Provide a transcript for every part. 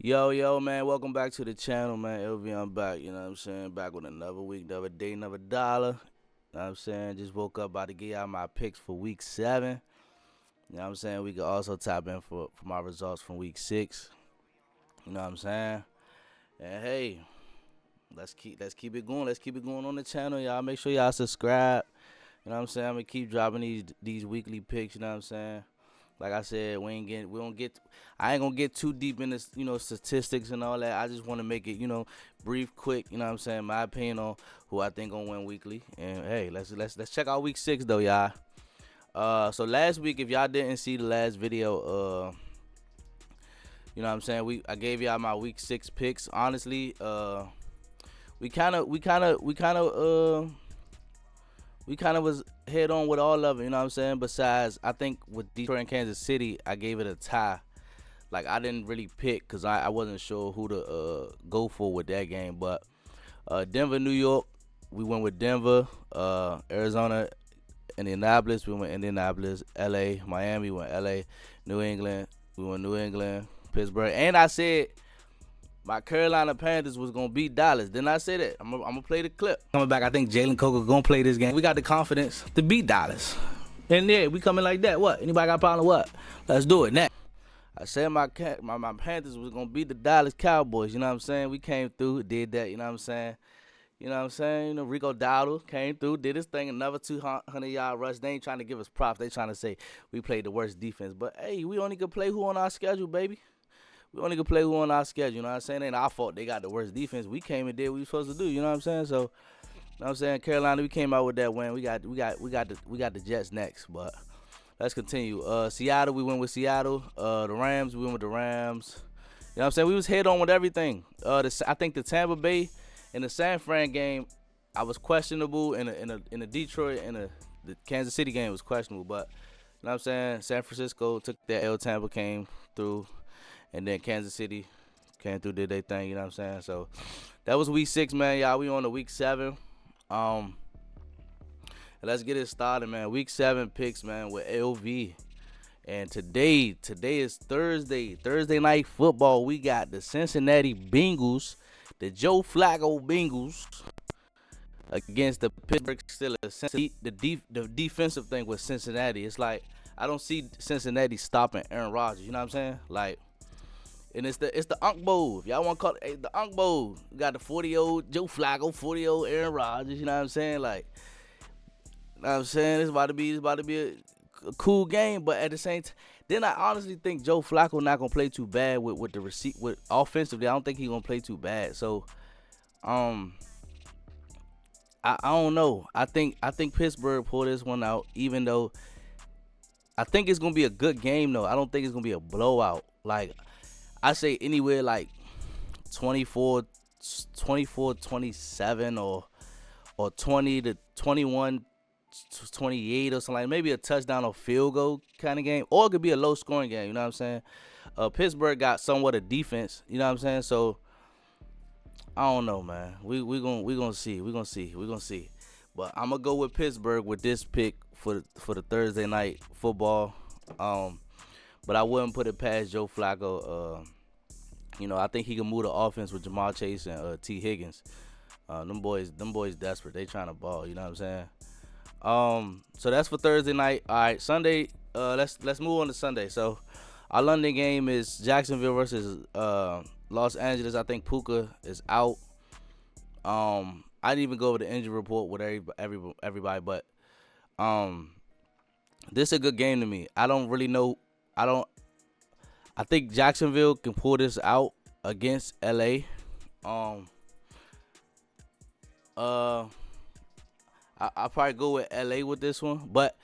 Yo, man, welcome back to the channel, man. LV, I'm back, you know what I'm saying? Back with another week, another day, another dollar. You know what I'm saying? Just woke up about to get out my picks for week 7. You know what I'm saying? We could also tap in for my results from week 6. You know what I'm saying? And hey, let's keep it going. Let's keep it going on the channel, y'all. Make sure y'all subscribe. You know what I'm saying? I'm gonna keep dropping these weekly picks, you know what I'm saying? Like I said, I ain't gonna get too deep in this, statistics and all that. I just want to make it, brief, quick. You know what I'm saying? My opinion on who I think gonna win weekly. And hey, let's check out week 6 though, y'all. So last week, if y'all didn't see the last video, you know what I'm saying? I gave y'all my week 6 picks. Honestly, we kind of was head on with all of it, you know what I'm saying? Besides, I think with Detroit and Kansas City, I gave it a tie. Like, I didn't really pick because I wasn't sure who to go for with that game. But Denver, New York, we went with Denver. Arizona, Indianapolis, we went Indianapolis. LA, Miami, we went LA. New England, we went New England. Pittsburgh. And I said my Carolina Panthers was going to beat Dallas. Didn't I say that? I'm going to play the clip. Coming back, I think Jalen Coker going to play this game. We got the confidence to beat Dallas. And yeah, we coming like that. What? Anybody got a problem with what? Let's do it. Next. I said my Panthers was going to beat the Dallas Cowboys. You know what I'm saying? We came through, did that. You know what I'm saying? Rico Dowdle came through, did his thing, another 200-yard rush. They ain't trying to give us props. They trying to say we played the worst defense. But, hey, we only could play who on our schedule, baby. We only can play who on our schedule, you know what I'm saying? It ain't our fault they got the worst defense. We came and did what we supposed to do, you know what I'm saying? So, you know what I'm saying? Carolina, we came out with that win. We got the Jets next, but let's continue. Seattle, we went with Seattle. The Rams, we went with the Rams. You know what I'm saying? We was head on with everything. I think the Tampa Bay and the San Fran game, I was questionable. In the Detroit and the Kansas City game was questionable, but you know what I'm saying? San Francisco took that L. Tampa came through. And then Kansas City came through, did their thing, you know what I'm saying? So that was week 6, man, y'all. We on to week 7. Let's get it started, man. Week 7 picks, man, with LV. And today is Thursday night football. We got the Cincinnati Bengals, the Joe Flacco Bengals, against the Pittsburgh Steelers. The defensive thing with Cincinnati, it's like I don't see Cincinnati stopping Aaron Rodgers. You know what I'm saying? Like. And it's the Unk Bowl. If y'all want to call it the Unk Bowl. We got the 40-year-old Joe Flacco, 40-year-old Aaron Rodgers. You know what I'm saying? Like, you know what I'm saying? It's about to be a cool game. But at the same time, then I honestly think Joe Flacco not gonna play too bad with offensively. I don't think he's gonna play too bad. So, I don't know. I think Pittsburgh pulled this one out. Even though I think it's gonna be a good game though. I don't think it's gonna be a blowout. Like. I say anywhere like 24, 27 or 20 to 21, 28 or something like maybe a touchdown or field goal kind of game, or it could be a low scoring game. You know what I'm saying? Pittsburgh got somewhat of defense. You know what I'm saying? So I don't know, man. We gonna see. But I'm gonna go with Pittsburgh with this pick for the Thursday night football. But I wouldn't put it past Joe Flacco. I think he can move the offense with Jamar Chase and T. Higgins. Them boys desperate. They trying to ball. You know what I'm saying? So that's for Thursday night. All right, Sunday. Let's move on to Sunday. So our London game is Jacksonville versus Los Angeles. I think Puka is out. I didn't even go over the injury report with everybody, but this is a good game to me. I don't really know. I think Jacksonville can pull this out against LA. I probably go with LA with this one, but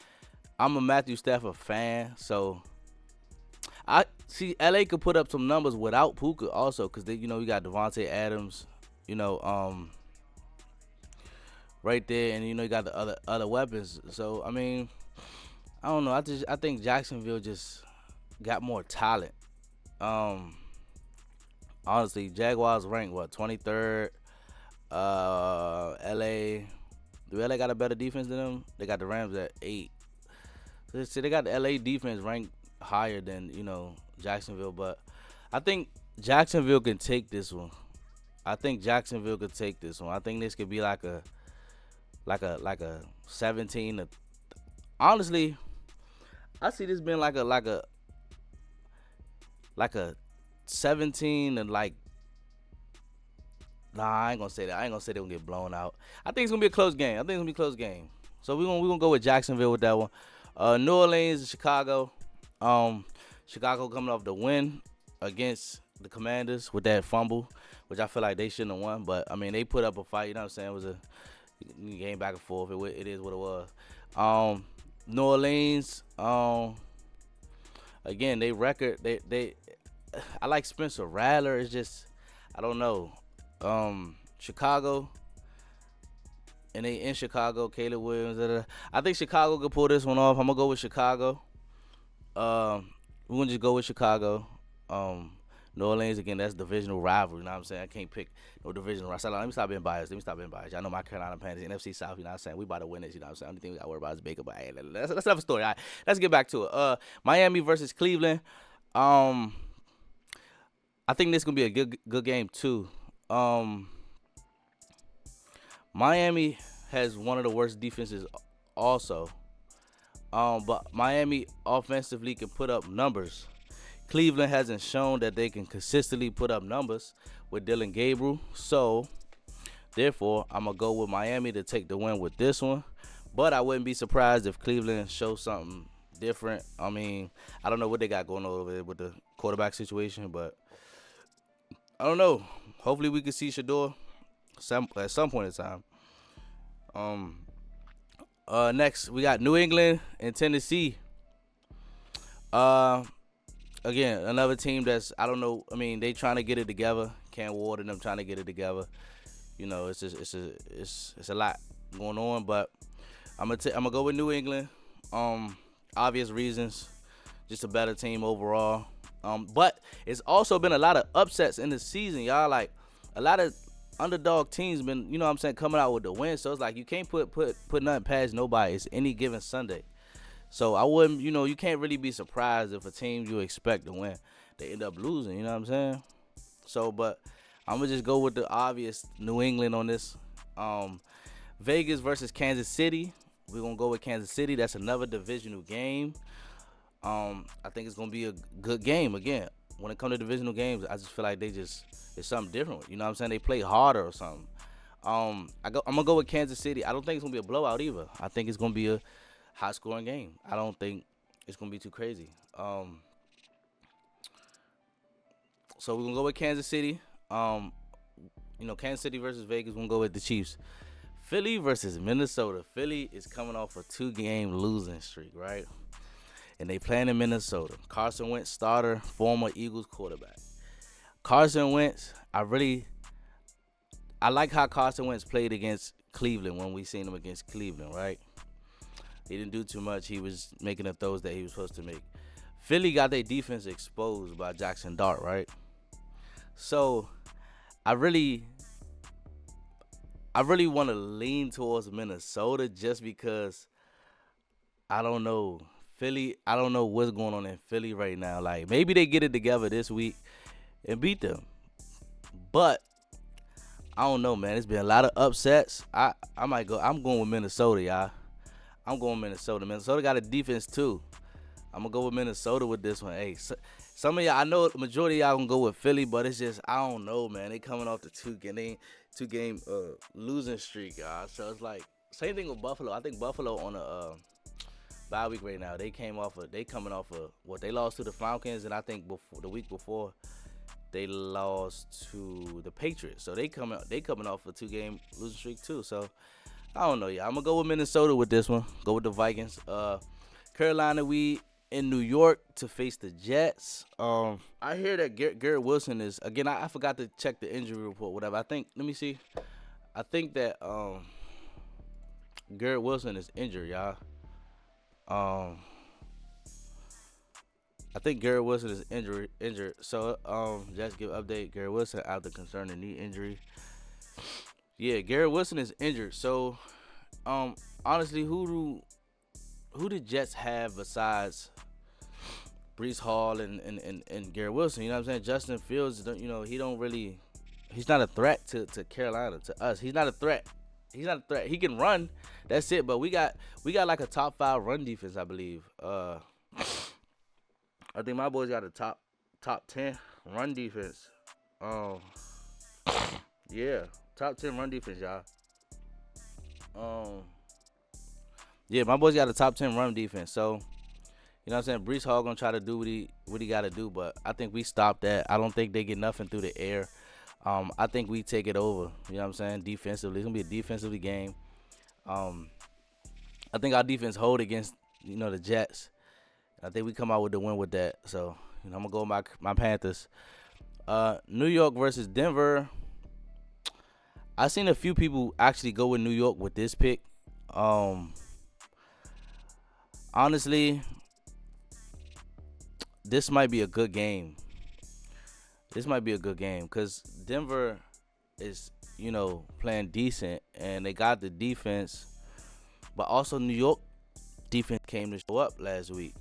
I'm a Matthew Stafford fan, so I see LA could put up some numbers without Puka also, because we got Devontae Adams, right there, and you got the other weapons. So I mean, I don't know. I think Jacksonville just got more talent. Honestly, Jaguars ranked 23rd. LA, do LA got a better defense than them? They got the Rams at 8. So they got the LA defense ranked higher than Jacksonville, but I think Jacksonville can take this one. I think Jacksonville could take this one. I think this could be like a 17 to, honestly, I see this being like a 17 and like, nah, I ain't gonna say that. I ain't gonna say they're gonna get blown out. I think it's gonna be a close game. I think it's gonna be a close game. So we gonna go with Jacksonville with that one. New Orleans and Chicago. Um, Chicago coming off the win against the Commanders with that fumble, which I feel like they shouldn't have won. But I mean, they put up a fight. You know what I'm saying? It was a game back and forth. It is what it was. New Orleans. Again, they record. They. I like Spencer Rattler. It's just I don't know. Chicago, and they in Chicago. Caleb Williams. Da, da, da. I think Chicago could pull this one off. I'm gonna go with Chicago. We're gonna just go with Chicago. Um, New Orleans again. That's divisional rival. You know what I'm saying? I can't pick no divisional rival. Let me stop being biased. Y'all know my Carolina Panthers, NFC South. You know what I'm saying? We about to win this. You know what I'm saying? Only thing we got to worry about is Baker. But hey, that's another story. All right, let's get back to it. Miami versus Cleveland. Um, I think this gonna be a good game too. Miami has one of the worst defenses also. But Miami offensively can put up numbers. Cleveland hasn't shown that they can consistently put up numbers with Dylan Gabriel. So, therefore, I'm going to go with Miami to take the win with this one. But I wouldn't be surprised if Cleveland shows something different. I mean, I don't know what they got going on over there with the quarterback situation, but I don't know. Hopefully we can see Shador at some point in time. Next we got New England and Tennessee. Again, another team that's I don't know. I mean, they trying to get it together. Cam Ward and them trying to get it together. You know, it's a lot going on, but I'm gonna go with New England. Obvious reasons, just a better team overall. But it's also been a lot of upsets in the season, y'all. Like a lot of underdog teams been, you know what I'm saying, coming out with the win. So it's like you can't put nothing past nobody. It's any given Sunday. So I wouldn't, you can't really be surprised if a team you expect to win, they end up losing. You know what I'm saying? So, but I'm gonna just go with the obvious New England on this. Vegas versus Kansas City. We're gonna go with Kansas City. That's another divisional game. I think it's gonna be a good game again. When it comes to divisional games, I just feel like it's something different. You know what I'm saying? They play harder or something. I'm gonna go with Kansas City. I don't think it's gonna be a blowout either. I think it's gonna be a high scoring game. I don't think it's gonna be too crazy. So we're gonna go with Kansas City. Kansas City versus Vegas. We're gonna go with the Chiefs. Philly versus Minnesota. Philly is coming off a 2-game losing streak, right? And they playing in Minnesota. Carson Wentz, starter, former Eagles quarterback. Carson Wentz, I like how Carson Wentz played against Cleveland when we seen him against Cleveland, right? He didn't do too much. He was making the throws that he was supposed to make. Philly got their defense exposed by Jackson Dart, right? So I really want to lean towards Minnesota just because I don't know. Philly, I don't know what's going on in Philly right now. Like, maybe they get it together this week and beat them. But I don't know, man. It's been a lot of upsets. I'm going with Minnesota, y'all. I'm going Minnesota. Minnesota got a defense too. I'm gonna go with Minnesota with this one. Hey, some of y'all, I know the majority of y'all gonna go with Philly, but it's just I don't know, man. They coming off the two game losing streak, y'all. So it's like same thing with Buffalo. I think Buffalo on a bye week right now. They coming off what they lost to the Falcons, and I think the week before they lost to the Patriots. So they coming off a 2-game losing streak too. So I don't know, yeah. I'm gonna go with Minnesota with this one. Go with the Vikings. Carolina, we in New York to face the Jets. I hear that Garrett Wilson is again. I forgot to check the injury report, whatever. Let me see. I think that Garrett Wilson is injured, y'all. I think Garrett Wilson is injured. So just give update. Garrett Wilson out the concerning knee injury. Yeah, Garrett Wilson is injured. So, honestly, who do Jets have besides Brees Hall and Garrett Wilson. You know what I'm saying? Justin Fields, he don't really, he's not a threat to Carolina, to us. He's not a threat. He's not a threat. He can run. That's it. But we got like a top 5 run defense, I believe. I think my boys got a top 10 run defense. Um, yeah, top 10 run defense, y'all. Um, yeah, my boys got a top 10 run defense. So you know what I'm saying? Brees Hall gonna try to do what he gotta do, but I think we stop that. I don't think they get nothing through the air. I think we take it over. You know what I'm saying? Defensively, it's gonna be a defensively game. I think our defense hold against the Jets. I think we come out with the win with that. So I'm gonna go with my Panthers. New York versus Denver. I seen a few people actually go with New York with this pick. Honestly, this might be a good game. This might be a good game because Denver is, playing decent and they got the defense, but also New York defense came to show up last week.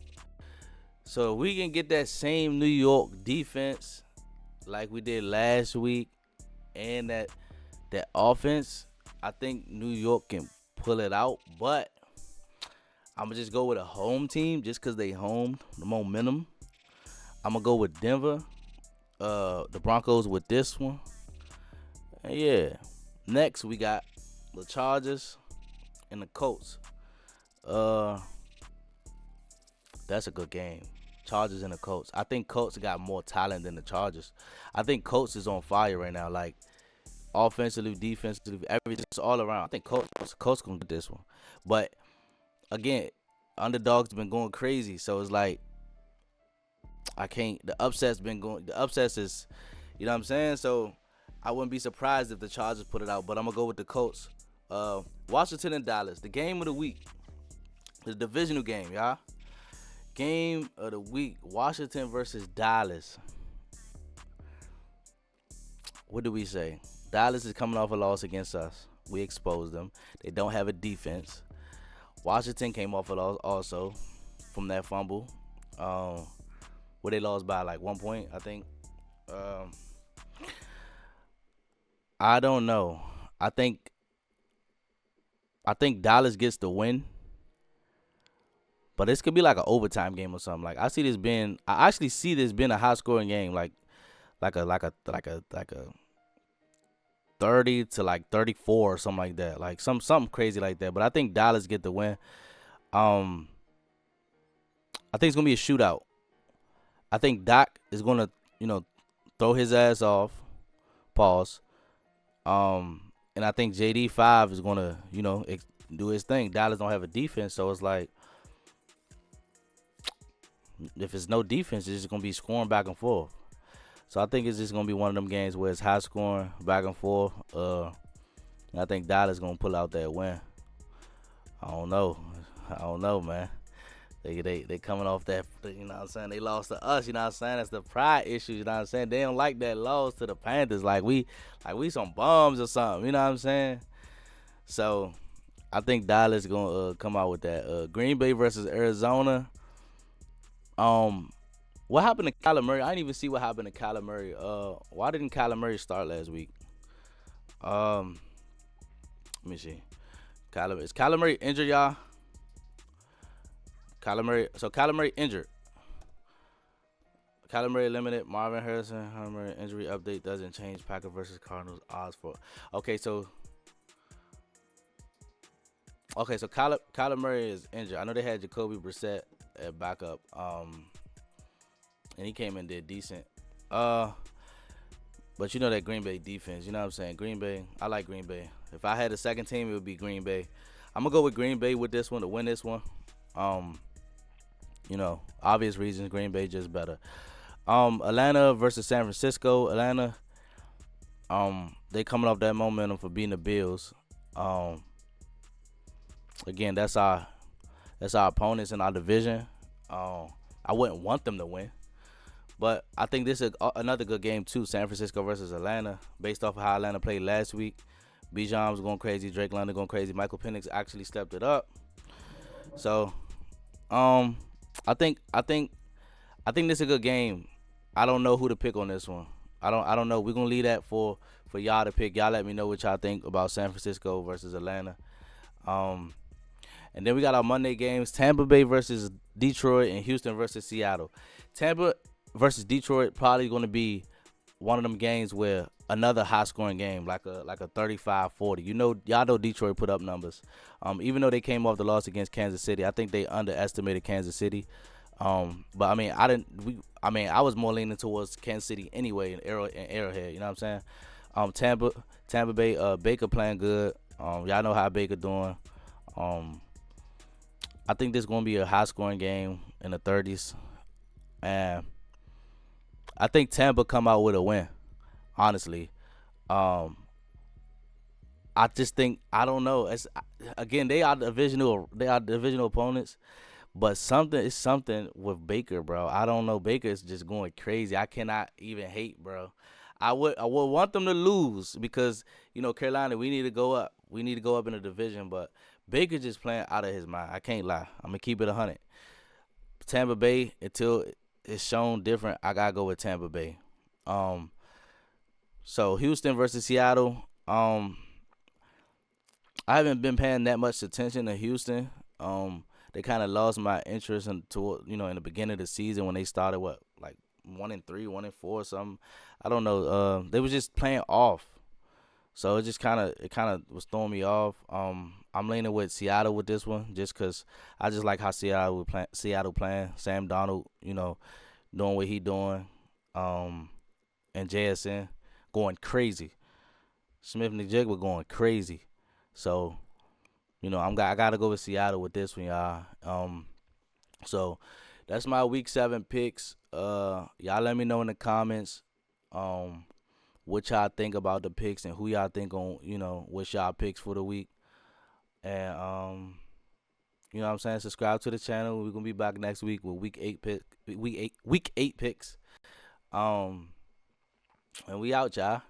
So if we can get that same New York defense like we did last week and that offense, I think New York can pull it out. But I'm going to just go with a home team just because they home, the momentum. I'm going to go with Denver, the Broncos with this one. And yeah, next we got the Chargers and the Colts. That's a good game. Chargers and the Colts. I think Colts got more talent than the Chargers. I think Colts is on fire right now, like offensively, defensively, everything, just all around. I think Colts gonna get this one. But again, underdogs been going crazy, so it's like I can't. The upsets been going. The upsets is, you know what I'm saying. So I wouldn't be surprised if the Chargers put it out. But I'm gonna go with the Colts. Washington and Dallas, the game of the week, the divisional game, y'all. Game of the week, Washington versus Dallas. What do we say? Dallas is coming off a loss against us. We exposed them. They don't have a defense. Washington came off a loss also from that fumble. Where they lost by like 1 point, I think. I don't know. I think Dallas gets the win. But this could be like an overtime game or something. Like I actually see this being a high scoring game, like a 30 to like 34 or something like that. Like something crazy like that. But I think Dallas get the win. I think it's gonna be a shootout. I think Doc is gonna, throw his ass off. Pause. And I think JD5 is gonna, do his thing. Dallas don't have a defense, so it's like, if it's no defense, it's just going to be scoring back and forth. So I think it's just going to be one of them games where it's high scoring, back and forth. And I think Dallas going to pull out that win. I don't know, man. They coming off that, you know what I'm saying? They lost to us, you know what I'm saying? That's the pride issue, you know what I'm saying? They don't like that loss to the Panthers. Like we some bums or something, you know what I'm saying? So I think Dallas going to come out with that. Green Bay versus Arizona. What happened to Kyler Murray? I didn't even see what happened to Kyler Murray. Why didn't Kyler Murray start last week? Let me see. Is Kyler Murray injured, y'all? Kyler Murray injured. Kyler Murray limited. Marvin Harrison. Kyler Murray injury update doesn't change. Packers versus Cardinals odds for. Okay, so Kyler Murray is injured. I know they had Jacoby Brissett at backup, and he came and did decent. But that Green Bay defense, you know what I'm saying? Green Bay, I like Green Bay. If I had a second team, it would be Green Bay. I'm gonna go with Green Bay with this one to win this one. Obvious reasons, Green Bay just better. Atlanta versus San Francisco. Atlanta, they coming off that momentum for beating the Bills. Again, that's our opponents in our division. I wouldn't want them to win, but I think this is another good game too. San Francisco versus Atlanta, based off of how Atlanta played last week. Bijan was going crazy, Drake London going crazy. Michael Penix actually stepped it up. So, I think I think this is a good game. I don't know who to pick on this one. I don't know. We're gonna leave that for y'all to pick. Y'all let me know what y'all think about San Francisco versus Atlanta. Um, and then we got our Monday games: Tampa Bay versus Detroit and Houston versus Seattle. Tampa versus Detroit probably gonna be one of them games where another high scoring game, like a 35-40. Y'all know Detroit put up numbers. Even though they came off the loss against Kansas City, I think they underestimated Kansas City. But I mean, I was more leaning towards Kansas City anyway in Arrowhead. You know what I'm saying? Tampa Bay, Baker playing good. Y'all know how Baker doing. Um, I think this gonna be a high scoring game in the 30s, and I think Tampa come out with a win. Honestly, um, I just think I don't know. Again, they are divisional opponents, but something is something with Baker, bro. I don't know. Baker is just going crazy. I cannot even hate, bro. I would want them to lose because Carolina, we need to go up. We need to go up in the division, but Baker just playing out of his mind. I can't lie. I'm gonna keep it 100. Tampa Bay until it's shown different. I gotta go with Tampa Bay. Um, so Houston versus Seattle. I haven't been paying that much attention to Houston. They kind of lost my interest in the beginning of the season when they started like 1-3, 1-4, something. I don't know. They was just playing off, so it kind of was throwing me off. I'm leaning with Seattle with this one just because I just like how Seattle playing. Sam Donald, doing what he doing, and JSN going crazy. Smith and Jigba going crazy. So I gotta go with Seattle with this one, y'all. So that's my week 7 picks. Y'all let me know in the comments, what y'all think about the picks and who y'all think on, what's y'all picks for the week. And you know what I'm saying? Subscribe to the channel. We're gonna be back next week with week 8 picks. And we out, y'all.